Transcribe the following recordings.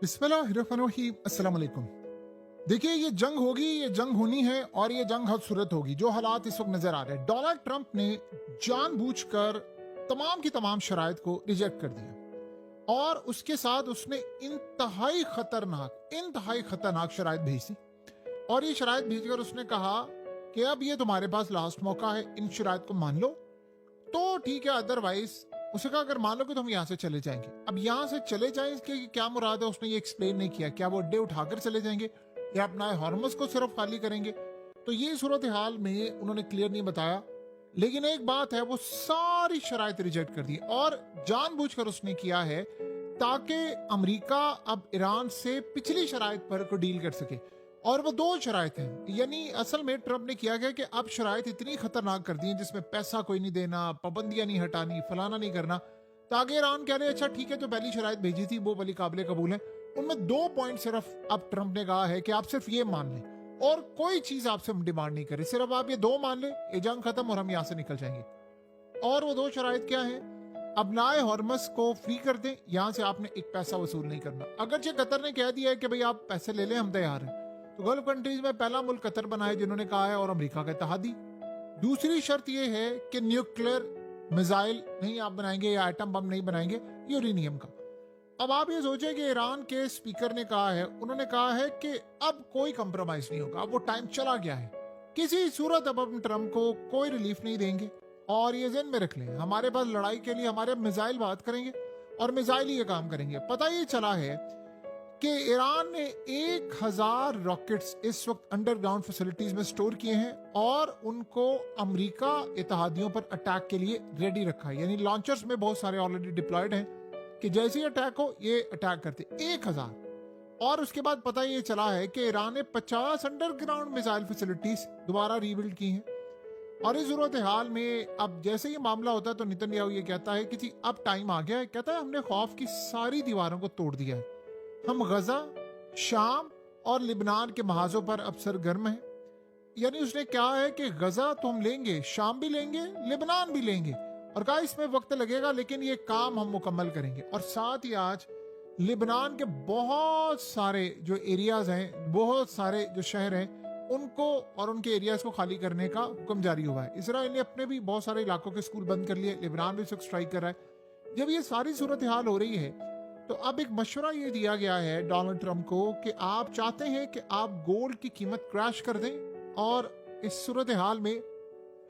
बिस्मिल्लाहिर्रहमानिर्रहीम, अस्सलाम वालेकुम। देखिए, ये जंग होगी, ये जंग होनी है और ये जंग खूबसूरत होगी। जो हालात इस वक्त नजर आ रहे हैं, डोनाल्ड ट्रंप ने जानबूझकर तमाम की तमाम शराइत को रिजेक्ट कर दिया और उसके साथ उसने इंतहाई खतरनाक शराइत भेजी और ये शराइत भेजकर उसने कहा कि अब ये तुम्हारे पास लास्ट मौका है, इन शराइत को मान लो तो ठीक है, अदरवाइज उसे कहा अगर मान लो कि तो हम यहाँ से चले जाएंगे। अब यहाँ से चले जाएं इसके क्या मुराद है उसने ये एक्सप्लेन नहीं किया। क्या वो अड्डे उठाकर चले जाएंगे या अपना हॉर्मस को सिर्फ खाली करेंगे, तो ये सूरत हाल में उन्होंने क्लियर नहीं बताया। लेकिन एक बात है, वो सारी शराइत रिजेक्ट कर दी और जानबूझकर उसने किया है ताकि अमेरिका अब ईरान से पिछली शराइत पर को डील कर सके। और वो दो शराइत हैं, यानी असल में ट्रंप ने किया गया कि अब शराइत इतनी खतरनाक कर दी है जिसमें पैसा कोई नहीं देना, पाबंदियां नहीं हटानी, फलाना नहीं करना, ताकि ईरान कह रहे अच्छा ठीक है, जो पहली शराइत भेजी थी वो वाली काबिल कबूल है। उनमें 2 पॉइंट सिर्फ अब ट्रंप ने कहा है कि आप सिर्फ ये मान लें और कोई चीज आपसे हम डिमांड नहीं करें, सिर्फ आप ये 2 मान लें, ये जंग खत्म और हम यहाँ से निकल जाएंगे। और वो 2 शराइत क्या है? अपनाए हॉर्मस को फ्री कर दें, यहां से आपने एक पैसा वसूल नहीं करना। अगरचे कतर ने कह दिया है कि भाई आप पैसे ले लें, हम तैयार हैं, तो गल्फ कंट्रीज में पहला मुल्क कतर बना है जिन्होंने कहा है, और अमेरिका का इत्तेहादी। दूसरी शर्त यह है कि न्यूक्लियर मिसाइल नहीं आप बनाएंगे या एटम बम नहीं बनाएंगे यूरेनियम का। अब आप ये सोचें कि ईरान के स्पीकर ने कहा है, उन्होंने कहा है कि अब कोई कंप्रोमाइज नहीं होगा, अब वो टाइम चला गया है, किसी सूरत अब हम ट्रंप को कोई रिलीफ नहीं देंगे। और ये ज़हन में रख लें, हमारे पास लड़ाई के लिए हमारे मिसाइल बात करेंगे और मिसाइल ही ये काम करेंगे। पता ये चला है कि ईरान ने 1000 रॉकेट्स इस वक्त अंडरग्राउंड फैसिलिटीज में स्टोर किए हैं और उनको अमेरिका इत्तेहादियों पर अटैक के लिए रेडी रखा है। यानी लॉन्चर्स में बहुत सारे ऑलरेडी डिप्लॉयड हैं कि जैसे ही अटैक हो ये अटैक करते 1000। और उसके बाद पता ये चला है कि ईरान ने 50 अंडरग्राउंड मिसाइल फैसिलिटीज दोबारा रीबिल्ड की हैं। और इस सूरत हाल में अब जैसे ही मामला होता है तो नेतन्याहू ये कहता है कि जी अब टाइम आ गया है, कहता है हमने खौफ की सारी दीवारों को तोड़ दिया है, हम गजा, शाम और लिबनान के महाजों पर अब सरगर्म हैं। यानी उसने कहा है कि गजा तो हम लेंगे, शाम भी लेंगे, लिबनान भी लेंगे, और कहा इसमें वक्त लगेगा लेकिन ये काम हम मुकम्मल करेंगे। और साथ ही आज लिबनान के बहुत सारे जो एरियाज हैं, बहुत सारे जो शहर हैं, उनको और उनके एरियाज को खाली करने का हुक्म जारी हुआ है। इसराइल ने अपने भी बहुत सारे इलाकों के स्कूल बंद कर लिए, लिबनान भी स्ट्राइक कर रहा है। जब ये सारी सूरत हाल हो रही है तो अब एक मशवरा ये दिया गया है डोनाल्ड ट्रंप को कि आप चाहते हैं कि आप गोल्ड की कीमत क्रैश कर दें और इस सूरत हाल में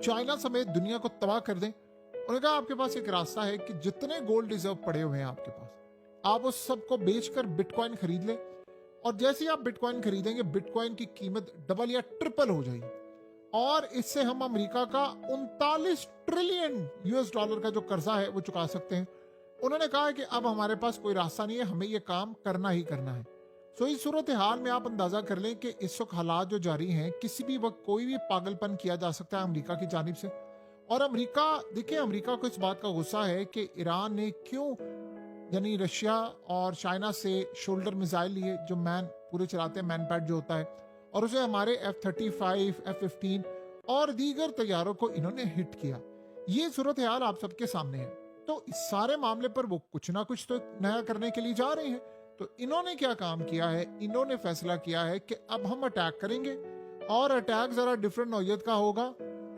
चाइना समेत दुनिया को तबाह कर दें। उन्होंने कहा आपके पास एक रास्ता है कि जितने गोल्ड रिजर्व पड़े हुए हैं आपके पास, आप उस सबको बेचकर बिटकॉइन खरीद लें, और जैसे ही आप बिटकॉइन खरीदेंगे बिटकॉइन की कीमत डबल या ट्रिपल हो जाएगी और इससे हम अमेरिका का 39 ट्रिलियन यूएस डॉलर का जो कर्जा है वो चुका सकते हैं। उन्होंने कहा कि अब हमारे पास कोई रास्ता नहीं है, हमें ये काम करना ही करना है। सो इस सूरत हाल में आप अंदाजा कर लें कि इस वक्त हालात जो जारी हैं, किसी भी वक्त कोई भी पागलपन किया जा सकता है अमेरिका की जानिब से। और अमेरिका, देखिए अमेरिका को इस बात का गुस्सा है कि ईरान ने क्यों, यानी रशिया और चाइना से शोल्डर मिसाइल लिए जो मैन पूरे चलाते हैं, मैन पैड जो होता है, और उसे हमारे F-35, F-15 और दीगर तैयारों को इन्होंने हिट किया। ये सूरत हाल आप सबके सामने है। तो इस सारे मामले पर वो कुछ ना कुछ तो नया करने के लिए जा रहे हैं। तो इन्होंने क्या काम किया है, इन्होंने फैसला किया है कि अब हम अटैक करेंगे और अटैक जरा डिफरेंट नौयत का होगा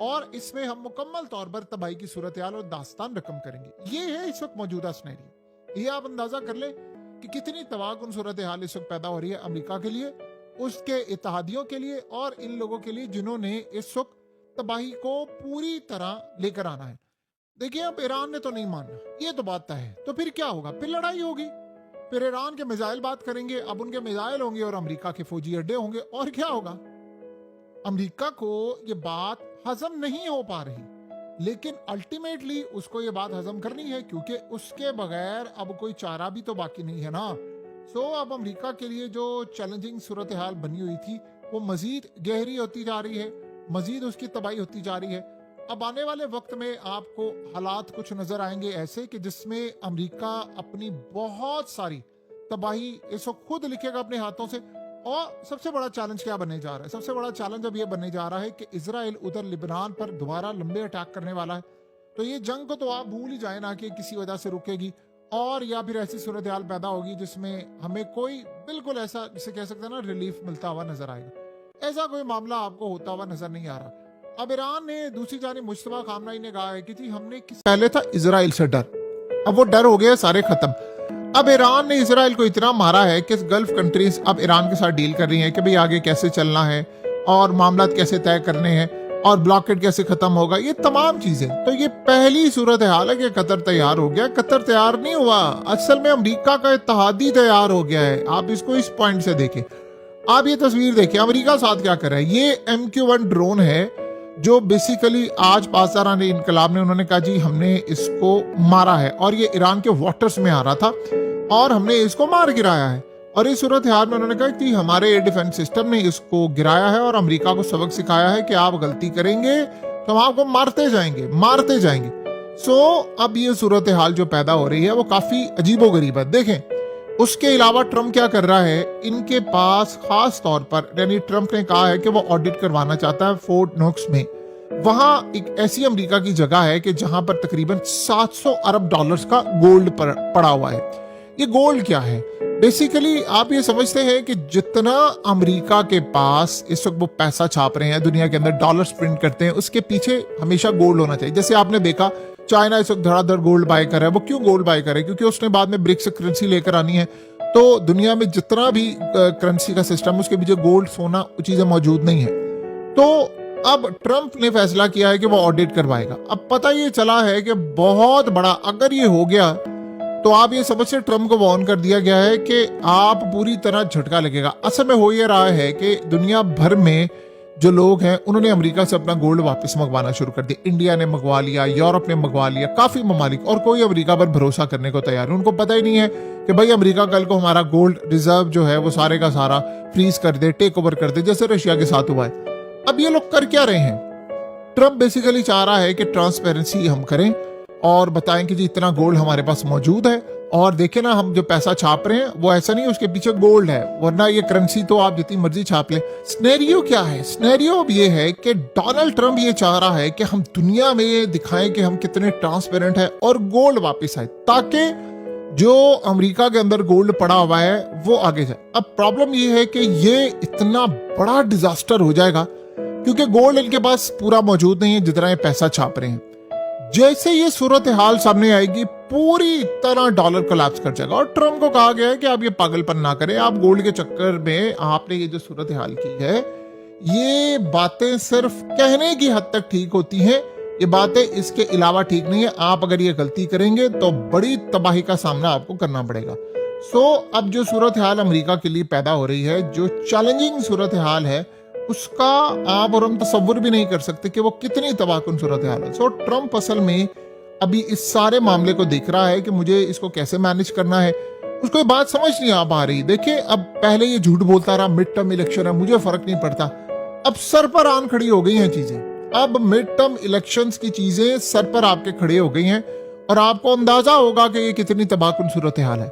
और इसमें हम मुकम्मल तौर पर तबाही की सूरत हाल और दास्तान रकम करेंगे। ये है इस वक्त मौजूदा सिनेरियो। ये आप अंदाजा कर लें कि कितनी तबाहकुन सूरत हाल इस वक्त पैदा हो रही है अमेरिका के लिए, उसके इत्तेहादियों के लिए और इन लोगों के लिए जिन्होंने इस वक्त तबाही को पूरी तरह लेकर आना है। देखिए अब ईरान ने तो नहीं मानना, ये तो बात तय है। तो फिर क्या होगा? फिर लड़ाई होगी, फिर ईरान के मिसाइल बात करेंगे, अब उनके मिसाइल होंगे और अमेरिका के फौजी अड्डे होंगे, और क्या होगा? अमेरिका को ये बात हजम नहीं हो पा रही, लेकिन अल्टीमेटली उसको ये बात हजम करनी है क्योंकि उसके बगैर अब कोई चारा भी तो बाकी नहीं है ना। सो अब अमेरिका के लिए जो चैलेंजिंग सूरत हाल बनी हुई थी वो मजीद गहरी होती जा रही है, मजीद उसकी तबाही होती जा रही है। अब आने वाले वक्त में आपको हालात कुछ नजर आएंगे ऐसे कि जिसमें अमेरिका अपनी बहुत सारी तबाही इस वक्त खुद लिखेगा अपने हाथों से। और सबसे बड़ा चैलेंज क्या बनने जा रहा है? सबसे बड़ा चैलेंज अब ये बनने जा रहा है कि इजराइल उधर लिबनान पर दोबारा लंबे अटैक करने वाला है। तो ये जंग को तो आप भूल ही जाए ना कि किसी वजह से रुकेगी। और या फिर ऐसी सूरत हाल पैदा होगी जिसमें हमें कोई बिल्कुल ऐसा जिसे कह सकते हैं ना रिलीफ मिलता हुआ नजर आएगा। ऐसा कोई मामला आपको होता हुआ नजर नहीं आ रहा। अब ईरान ने दूसरी जानिब मुश्तबा खामनाई ने कहा है कि जी हमने पहले था इजराइल से डर, अब वो डर हो गया सारे खत्म। अब ईरान ने इजराइल को इतना मारा है कि गल्फ कंट्रीज अब ईरान के साथ डील कर रही हैं कि भाई आगे कैसे चलना है और मामला कैसे तय करने हैं और ब्लॉकेट कैसे खत्म होगा, ये तमाम चीजें। तो ये पहली सूरत हाल है कि कतर तैयार हो गया। कतर तैयार नहीं हुआ, असल में अमेरिका का इत्तेहादी तैयार हो गया है। आप इसको इस पॉइंट से देखें। आप ये तस्वीर देखिए, अमेरिका साथ क्या कर रहा है। ये MQ-1 ड्रोन है जो बेसिकली आज पाकिस्तान इनकलाब ने उन्होंने कहा जी हमने इसको मारा है और ये ईरान के वाटर्स में आ रहा था और हमने इसको मार गिराया है। और इस सूरत हाल में उन्होंने कहा कि हमारे एयर डिफेंस सिस्टम ने इसको गिराया है और अमेरिका को सबक सिखाया है कि आप गलती करेंगे तो हम आपको मारते जाएंगे। सो अब ये सूरत हाल जो पैदा हो रही है वो काफी अजीबोगरीब है। देखें, उसके अलावा ट्रम्प क्या कर रहा है, इनके पास खास तौर पर यानी ट्रम्प ने कहा है कि वो ऑडिट करवाना चाहता है फोर्ट नोक्स में। वहां एक ऐसी अमेरिका की जगह है कि जहां पर तकरीबन 700 अरब डॉलर्स का गोल्ड पड़ा हुआ है। ये गोल्ड क्या है, बेसिकली आप ये समझते हैं कि जितना अमेरिका के पास इस वक्त वो पैसा छाप रहे हैं, दुनिया के अंदर डॉलर्स प्रिंट करते हैं, उसके पीछे हमेशा गोल्ड होना चाहिए। जैसे आपने देखा चाइना इस वक्त धड़ाधड़ गोल्ड बाय कर रहा है। वो क्यों गोल्ड बाय कर रहा है? क्योंकि उसने बाद में ब्रिक्स करेंसी लेकर आनी है। तो दुनिया में जितना भी करेंसी का सिस्टम, उसके पीछे गोल्ड सोना चीजें मौजूद नहीं है। तो अब ट्रंप ने फैसला किया है कि वो ऑडिट करवाएगा। अब पता ये चला है कि बहुत बड़ा अगर ये हो गया तो आप ये समझ से ट्रम्प को वार्न कर दिया गया है कि आप पूरी तरह झटका लगेगा। असल में हो ये रहा है कि दुनिया भर में जो लोग हैं उन्होंने अमेरिका से अपना गोल्ड वापस मंगवाना शुरू कर दिया। इंडिया ने मंगवा लिया, यूरोप ने मंगवा लिया, काफी ममालिक, और कोई अमेरिका पर भरोसा करने को तैयार है। उनको पता ही नहीं है कि भाई अमेरिका कल को हमारा गोल्ड रिजर्व जो है वो सारे का सारा फ्रीज कर दे, टेक ओवर कर दे, जैसे रशिया के साथ हुआ है। अब ये लोग कर क्या रहे हैं? ट्रम्प बेसिकली चाह रहा है कि ट्रांसपेरेंसी हम करें और बताएं कि जी इतना गोल्ड हमारे पास मौजूद है और देखें ना हम जो पैसा छाप रहे हैं वो ऐसा नहीं उसके पीछे गोल्ड है, वरना ये करेंसी तो आप जितनी मर्जी छाप लें। स्नेरियो क्या है? स्नेरियो अब ये है कि डोनाल्ड ट्रम्प ये चाह रहा है कि हम दुनिया में दिखाएं कि हम कितने ट्रांसपेरेंट हैं और गोल्ड वापस आए, ताकि जो अमेरिका के अंदर गोल्ड पड़ा हुआ है वो आगे जाए। अब प्रॉब्लम ये है कि ये इतना बड़ा डिजास्टर हो जाएगा क्योंकि गोल्ड इनके पास पूरा मौजूद नहीं है जितना ये पैसा छाप रहे हैं। जैसे ये सूरत हाल सामने आएगी पूरी तरह डॉलर कोलैप्स कर जाएगा। और ट्रम्प को कहा गया है कि आप ये पागलपन ना करें, आप गोल्ड के चक्कर में आपने ये जो सूरत हाल की है ये बातें सिर्फ कहने की हद तक ठीक होती हैं, ये बातें इसके अलावा ठीक नहीं है। आप अगर ये गलती करेंगे तो बड़ी तबाही का सामना आपको करना पड़ेगा। अब जो सूरत हाल अमेरिका के लिए पैदा हो रही है, जो चैलेंजिंग सूरत हाल है, उसका आप और हम तसव्वुर भी नहीं कर सकते कि वो कितनी तबाहकुन सूरत हाल है। ट्रम्प असल में अभी इस सारे मामले को देख रहा है कि मुझे इसको कैसे मैनेज करना है। उसको ये बात समझ नहीं आ पा रही। देखिए, अब पहले ये झूठ बोलता रहा मिड टर्म इलेक्शन है, मुझे फर्क नहीं पड़ता। अब सर पर आन खड़ी हो गई हैं चीजें। अब मिड टर्म इलेक्शंस की चीजें सर पर आपके खड़े हो गई हैं और आपको अंदाजा होगा कि ये कितनी तबाहकुन सूरत हाल है।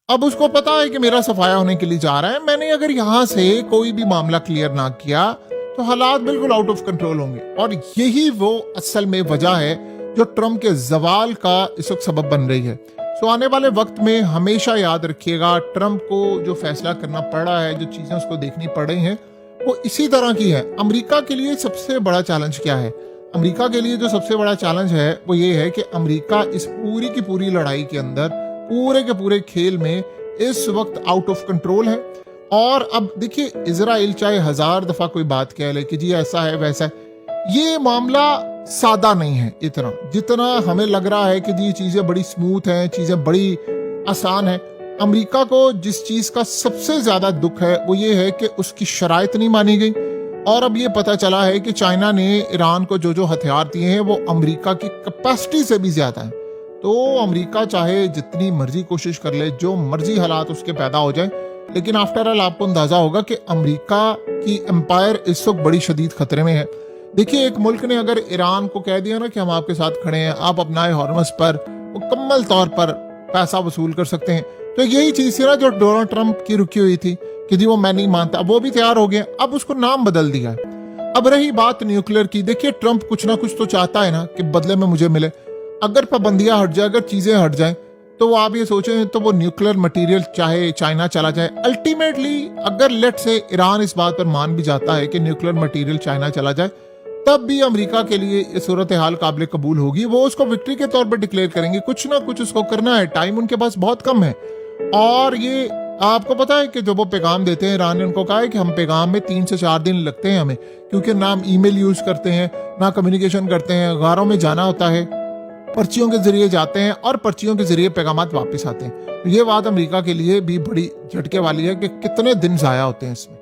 अब उसको पता है कि मेरा सफाया होने के लिए जा रहा है। मैंने अगर यहां से कोई भी मामला क्लियर ना किया तो हालात बिल्कुल आउट ऑफ कंट्रोल होंगे। और यही वो असल में वजह है जो ट्रम्प के जवाल का इस वक्त सबब बन रही है। आने वाले वक्त में हमेशा याद रखिएगा, ट्रम्प को जो फैसला करना पड़ रहा है, जो चीजें उसको देखनी पड़ रही हैं, वो इसी तरह की है। अमेरिका के लिए सबसे बड़ा चैलेंज क्या है? अमेरिका के लिए जो सबसे बड़ा चैलेंज है वो ये है कि अमेरिका इस पूरी की पूरी लड़ाई के अंदर, पूरे के पूरे खेल में इस वक्त आउट ऑफ कंट्रोल है। और अब देखिए, इजराइल चाहे 1000 दफा कोई बात कह ले कि जी ऐसा है वैसा है, ये मामला सादा नहीं है इतना जितना हमें लग रहा है कि जी चीजें बड़ी स्मूथ हैं, चीजें बड़ी आसान है। अमेरिका को जिस चीज का सबसे ज्यादा दुख है वो ये है कि उसकी शराइत नहीं मानी गई। और अब ये पता चला है कि चाइना ने ईरान को जो जो हथियार दिए हैं वो अमेरिका की कैपेसिटी से भी ज्यादा है। तो अमेरिका चाहे जितनी मर्जी कोशिश कर ले, जो मर्जी हालात उसके पैदा हो जाए, लेकिन आफ्टर ऑल आपको अंदाजा होगा कि अमेरिका की एम्पायर इस वक्त बड़ी शदीद खतरे में है। देखिए, एक मुल्क ने अगर ईरान को कह दिया ना कि हम आपके साथ खड़े हैं, आप अपनाए हॉर्मस पर मुकम्मल तौर पर पैसा वसूल कर सकते हैं, तो यही चीज थी ना जो डोनाल्ड ट्रंप की रुकी हुई थी कि जी वो मैं नहीं मानता। वो भी तैयार हो गया, अब उसको नाम बदल दिया है। अब रही बात न्यूक्लियर की, देखिए ट्रंप कुछ ना कुछ तो चाहता है ना कि बदले में मुझे मिले। अगर पाबंदियां हट जाए, अगर चीजें हट जाएं, तो आप ये सोचें तो वो न्यूक्लियर मटेरियल चाहे चाइना चला जाए, अल्टीमेटली अगर लेट से ईरान इस बात पर मान भी जाता है कि न्यूक्लियर मटेरियल चाइना चला जाए, तब भी अमेरिका के लिए ये सूरत हाल काबिल कबूल होगी। वो उसको विक्ट्री के तौर पर डिक्लेयर करेंगे, कुछ ना कुछ उसको करना है, टाइम उनके पास बहुत कम है। और ये आपको पता है कि जो वो पैगाम देते हैं, ईरान ने उनको कहा है कि हम पैगाम में 3 से 4 दिन लगते हैं हमें, क्योंकि ना हम ईमेल यूज करते हैं, ना कम्युनिकेशन करते हैं, गारों में जाना होता है, पर्चियों के जरिए जाते हैं और पर्चियों के जरिए पैगामात वापस आते हैं। ये बात अमेरिका के लिए भी बड़ी झटके वाली है कि कितने दिन जाया होते हैं इसमें।